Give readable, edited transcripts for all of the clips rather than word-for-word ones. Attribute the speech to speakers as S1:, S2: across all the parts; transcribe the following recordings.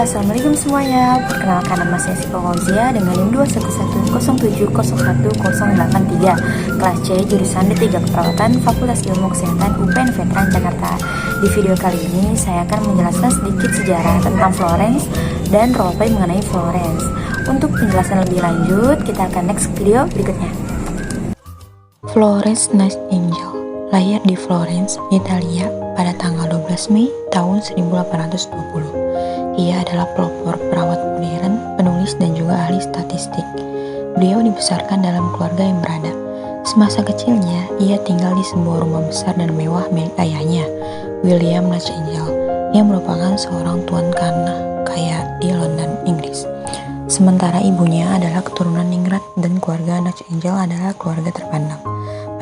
S1: Assalamualaikum semuanya. Perkenalkan, nama saya Siva Fauzia dengan NIM 21107018083, kelas C, jurusan D3 Keperawatan, Fakultas Ilmu Kesehatan UPN Veteran Jakarta. Di video kali ini saya akan menjelaskan sedikit sejarah tentang Florence dan roleplay mengenai Florence. Untuk penjelasan lebih lanjut, kita akan next video berikutnya.
S2: Florence Nightingale lahir di Florence, Italia pada tanggal 12 Mei tahun 1820. Ia adalah pelopor perawat modern, penulis, dan juga ahli statistik. Beliau dibesarkan dalam keluarga yang berada. Semasa kecilnya, ia tinggal di sebuah rumah besar dan mewah milik ayahnya, William Nightingale, yang merupakan seorang tuan kanah kaya di London, Inggris. Sementara ibunya adalah keturunan ningrat dan keluarga Nightingale adalah keluarga terpandang.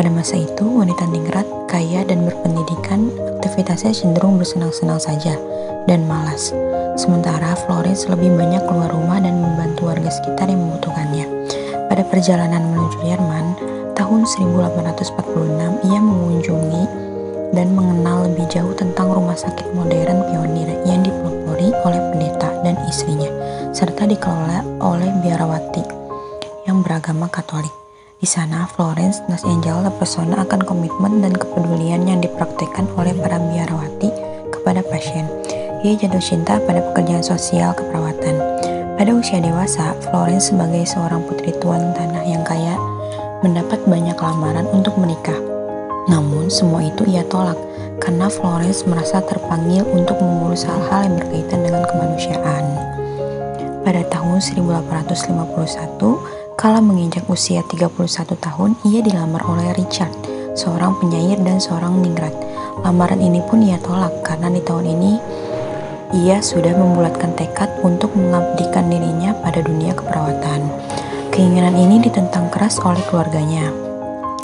S2: Pada masa itu, wanita ningrat, kaya dan berpendidikan, aktivitasnya cenderung bersenang-senang saja dan malas. Sementara Florence lebih banyak keluar rumah dan membantu warga sekitar yang membutuhkannya. Pada perjalanan menuju Jerman, tahun 1846, ia mengunjungi dan mengenal lebih jauh tentang rumah sakit modern pionir yang dipelopori oleh pendeta dan istrinya, serta dikelola oleh biarawati yang beragama Katolik. Di sana, Florence Nightingale terpesona akan komitmen dan kepedulian yang dipraktikkan oleh para biarawati kepada pasien. Ia jatuh cinta pada pekerjaan sosial keperawatan. Pada usia dewasa, Florence sebagai seorang putri tuan tanah yang kaya mendapat banyak lamaran untuk menikah. Namun, semua itu ia tolak karena Florence merasa terpanggil untuk mengurus hal-hal yang berkaitan dengan kemanusiaan. Pada tahun 1851, kala menginjak usia 31 tahun, ia dilamar oleh Richard, seorang penyair dan seorang ningrat. Lamaran ini pun ia tolak karena di tahun ini ia sudah membulatkan tekad untuk mengabdikan dirinya pada dunia keperawatan. Keinginan ini ditentang keras oleh keluarganya.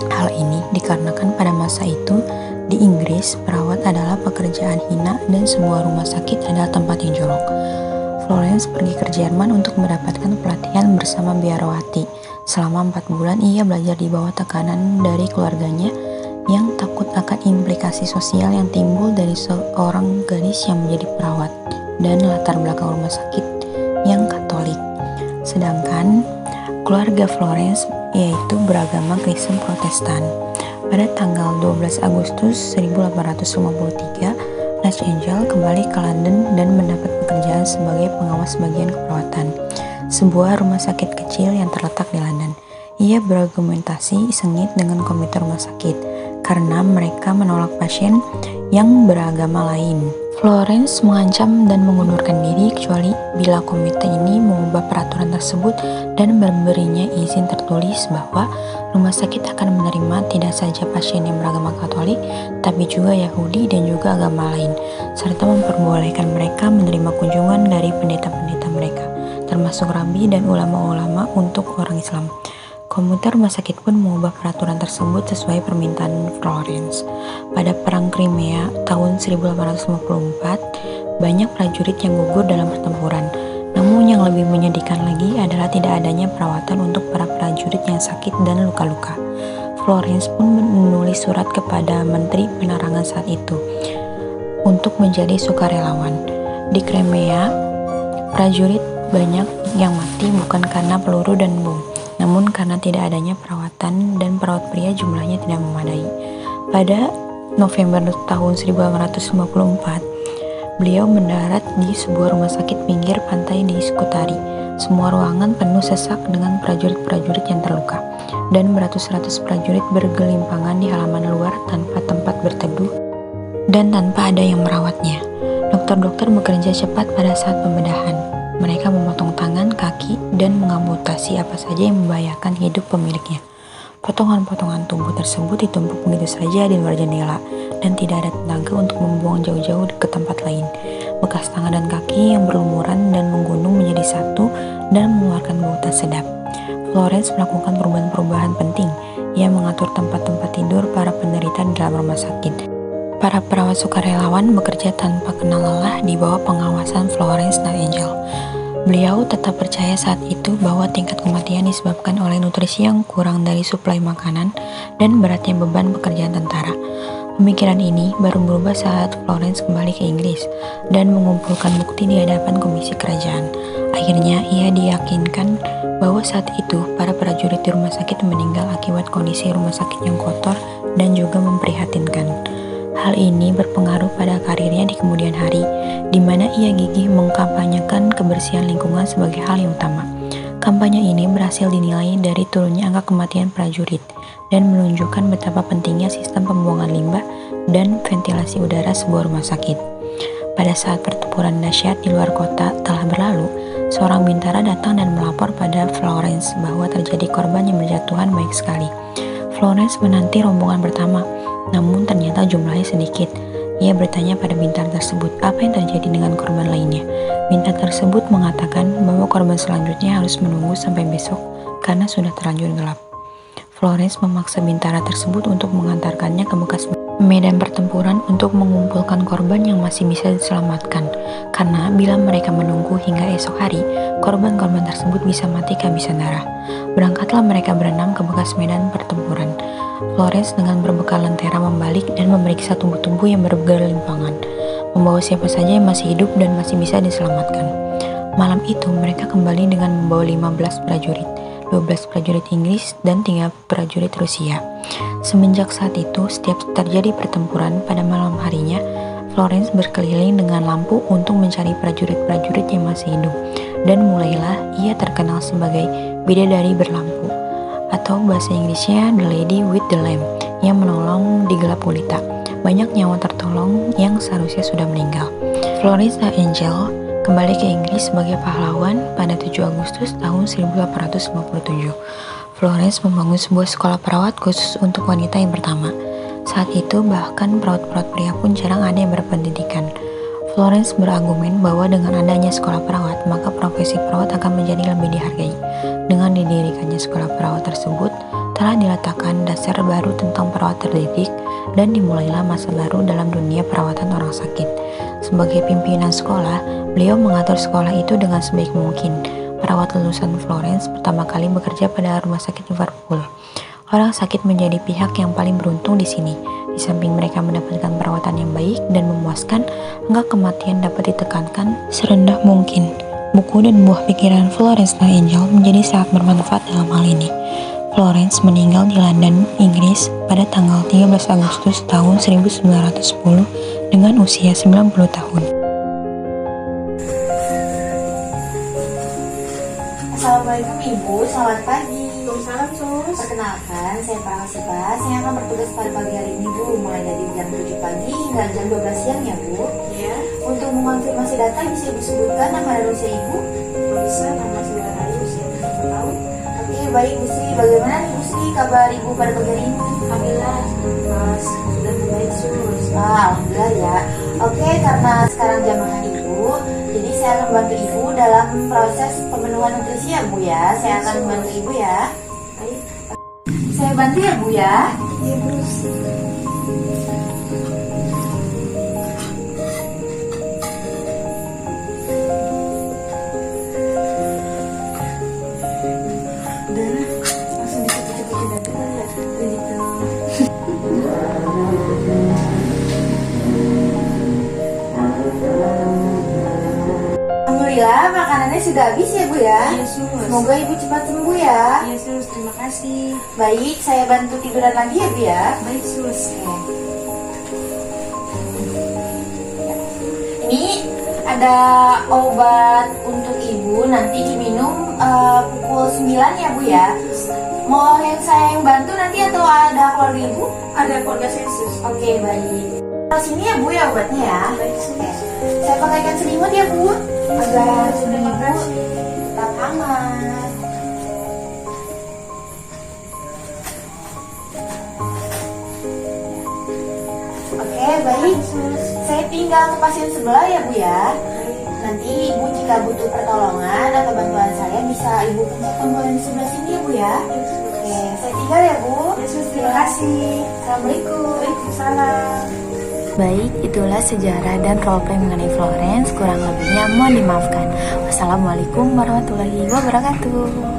S2: Hal ini dikarenakan pada masa itu di Inggris, perawat adalah pekerjaan hina dan sebuah rumah sakit adalah tempat yang jorok. Florence pergi ke Jerman untuk mendapatkan pelatihan bersama biarawati. Selama 4 bulan ia belajar di bawah tekanan dari keluarganya yang takut akan implikasi sosial yang timbul dari seorang gadis yang menjadi perawat dan latar belakang rumah sakit yang Katolik. Sedangkan keluarga Florence yaitu beragama Kristen Protestan. Pada tanggal 12 Agustus 1853, Nightingale kembali ke London dan mendapat pekerjaan sebagai pengawas bagian keperawatan, sebuah rumah sakit kecil yang terletak di London. Ia berargumentasi sengit dengan komite rumah sakit karena mereka menolak pasien yang beragama lain. Florence mengancam dan mengundurkan diri kecuali bila komite ini mengubah peraturan tersebut dan memberinya izin tertulis bahwa rumah sakit akan menerima tidak saja pasien yang beragama Katolik, tapi juga Yahudi dan juga agama lain, serta memperbolehkan mereka menerima kunjungan dari pendeta-pendeta mereka, termasuk rabi dan ulama-ulama untuk orang Islam. Komite rumah sakit pun mengubah peraturan tersebut sesuai permintaan Florence. Pada Perang Crimea tahun 1854, banyak prajurit yang gugur dalam pertempuran. Namun yang lebih menyedihkan lagi adalah tidak adanya perawatan untuk para prajurit yang sakit dan luka-luka. Florence pun menulis surat kepada Menteri Penerangan saat itu untuk menjadi sukarelawan. Di Crimea, prajurit banyak yang mati bukan karena peluru dan bom, namun karena tidak adanya perawatan dan perawat pria jumlahnya tidak memadai. Pada November tahun 1854, beliau mendarat di sebuah rumah sakit pinggir pantai di Scutari. Semua ruangan penuh sesak dengan prajurit-prajurit yang terluka, dan beratus-ratus prajurit bergelimpangan di halaman luar tanpa tempat berteduh dan tanpa ada yang merawatnya. Dokter-dokter bekerja cepat pada saat pembedahan. Mereka memotong tangan, kaki, dan mengamputasi apa saja yang membahayakan hidup pemiliknya. Potongan-potongan tubuh tersebut ditumpuk begitu saja di luar jendela, dan tidak ada tenaga untuk membuang jauh-jauh ke tempat lain. Bekas tangan dan kaki yang berlumuran dan menggunung menjadi satu dan mengeluarkan bau tak sedap. Florence melakukan perubahan-perubahan penting. Ia mengatur tempat-tempat tidur para penderita di dalam rumah sakit. Para perawat sukarelawan bekerja tanpa kenal lelah di bawah pengawasan Florence Nightingale. Beliau tetap percaya saat itu bahwa tingkat kematian disebabkan oleh nutrisi yang kurang dari suplai makanan dan beratnya beban pekerjaan tentara. Pemikiran ini baru berubah saat Florence kembali ke Inggris dan mengumpulkan bukti di hadapan komisi kerajaan. Akhirnya ia diyakinkan bahwa saat itu para prajurit di rumah sakit meninggal akibat kondisi rumah sakit yang kotor dan juga memprihatinkan. Hal ini berpengaruh pada karirnya di kemudian hari, di mana ia gigih mengkampanyekan kebersihan lingkungan sebagai hal yang utama. Kampanye ini berhasil dinilai dari turunnya angka kematian prajurit dan menunjukkan betapa pentingnya sistem pembuangan limbah dan ventilasi udara sebuah rumah sakit. Pada saat pertempuran dahsyat di luar kota telah berlalu, seorang bintara datang dan melapor pada Florence bahwa terjadi korban yang berjatuhan banyak sekali. Florence menanti rombongan pertama, namun ternyata jumlahnya sedikit. Ia bertanya pada bintang tersebut apa yang terjadi dengan korban lainnya. Bintang tersebut mengatakan bahwa korban selanjutnya harus menunggu sampai besok karena sudah terlanjur gelap. Florence memaksa bintara tersebut untuk mengantarkannya ke bekas medan pertempuran untuk mengumpulkan korban yang masih bisa diselamatkan. Karena bila mereka menunggu hingga esok hari, korban-korban tersebut bisa mati kehabisan darah. Berangkatlah mereka berenam ke bekas medan pertempuran. Florence dengan berbekal lentera membalik dan memeriksa tubuh-tubuh yang bergelimpangan, membawa siapa saja yang masih hidup dan masih bisa diselamatkan. Malam itu mereka kembali dengan membawa 15 prajurit, 12 prajurit Inggris dan 3 prajurit Rusia. Semenjak saat itu, setiap terjadi pertempuran pada malam harinya, Florence berkeliling dengan lampu untuk mencari prajurit-prajurit yang masih hidup, dan mulailah ia terkenal sebagai bidadari berlampu, atau bahasa Inggrisnya The Lady with the Lamp, yang menolong di gelap gulita. Banyak nyawa tertolong yang seharusnya sudah meninggal. Florence Nightingale kembali ke Inggris sebagai pahlawan pada 7 Agustus tahun 1857. Florence membangun sebuah sekolah perawat khusus untuk wanita yang pertama. Saat itu bahkan perawat-perawat pria pun jarang ada yang berpendidikan. Florence berargumen bahwa dengan adanya sekolah perawat, maka profesi perawat akan menjadi lebih dihargai. Dengan didirikannya sekolah perawat tersebut, telah diletakkan dasar baru tentang perawat terdidik dan dimulailah masa baru dalam dunia perawatan orang sakit. Sebagai pimpinan sekolah, beliau mengatur sekolah itu dengan sebaik mungkin. Perawat lulusan Florence pertama kali bekerja pada rumah sakit Liverpool. Orang sakit menjadi pihak yang paling beruntung di sini. Di samping mereka mendapatkan perawatan yang baik dan memuaskan, angka kematian dapat ditekankan serendah mungkin. Buku dan buah pikiran Florence Nightingale menjadi sangat bermanfaat dalam hal ini. Florence meninggal di London, Inggris pada tanggal 13 Agustus tahun 1910 dengan usia 90 tahun.
S1: Assalamualaikum Ibu, selamat pagi.
S3: Waalaikumsalam, Sus.
S1: Perkenalkan, saya Praharsita. Saya akan bertugas pada pagi hari ini Bu, mulai dari jam 7 pagi hingga jam 12 siang ya Bu.
S3: Ya,
S1: Untuk mengonfirmasi data bisa Ibu sebutkan nama dan usia Ibu?
S3: bisa nama saudara usia 7 tahun.
S1: Oke, baik Bu Sri. Bagaimana nih Bu Sri kabar Ibu pada pagi hari ini?
S3: Alhamdulillah, sudah membaik, Sus.
S1: Alhamdulillah ya. Oke, karena sekarang jam makan Ibu, jadi saya akan membantu Ibu dalam proses pemenuhan nutrisi ya Bu ya. Saya akan membantu Ibu ya.
S3: Baik.
S1: Saya bantu ya Bu ya.
S3: Iya, Bus.
S1: Dan langsung dicicip-cicip data kali ya. Begitu. Alhamdulillah makanannya sudah habis ya Bu ya.
S3: Iya, Sus.
S1: Semoga Ibu cepat sembuh ya.
S3: Iya, Sus. Terima kasih.
S1: Baik, saya bantu tiduran lagi ya Bu ya.
S3: Baik, Sus.
S1: Ini ada obat untuk Ibu, nanti diminum pukul 9 ya Bu ya. Mau yang saya yang bantu nanti atau ada keluarga Ibu?
S3: Ada keluarga saya, Sus.
S1: Oke, baik. Taruh sini ya Bu ya obatnya ya.
S3: Baik, Sus.
S1: Oke. Saya pakaikan selimut ya Bu, agar
S3: Terima
S1: Ibu
S3: kasih.
S1: tetap hangat. Oke, baik. Saya tinggal ke pasien sebelah ya Bu ya. Nanti Ibu jika butuh pertolongan atau bantuan saya bisa Ibu pencet tombol yang di sebelah sini ya Bu ya. Oke, saya tinggal ya Bu.
S3: Ya, Sus. Terima kasih.
S1: Assalamualaikum.
S3: Waalaikumsalam.
S1: Baik, itulah sejarah dan roleplay mengenai Florence. Kurang lebihnya mohon dimaafkan. Wassalamualaikum warahmatullahi wabarakatuh.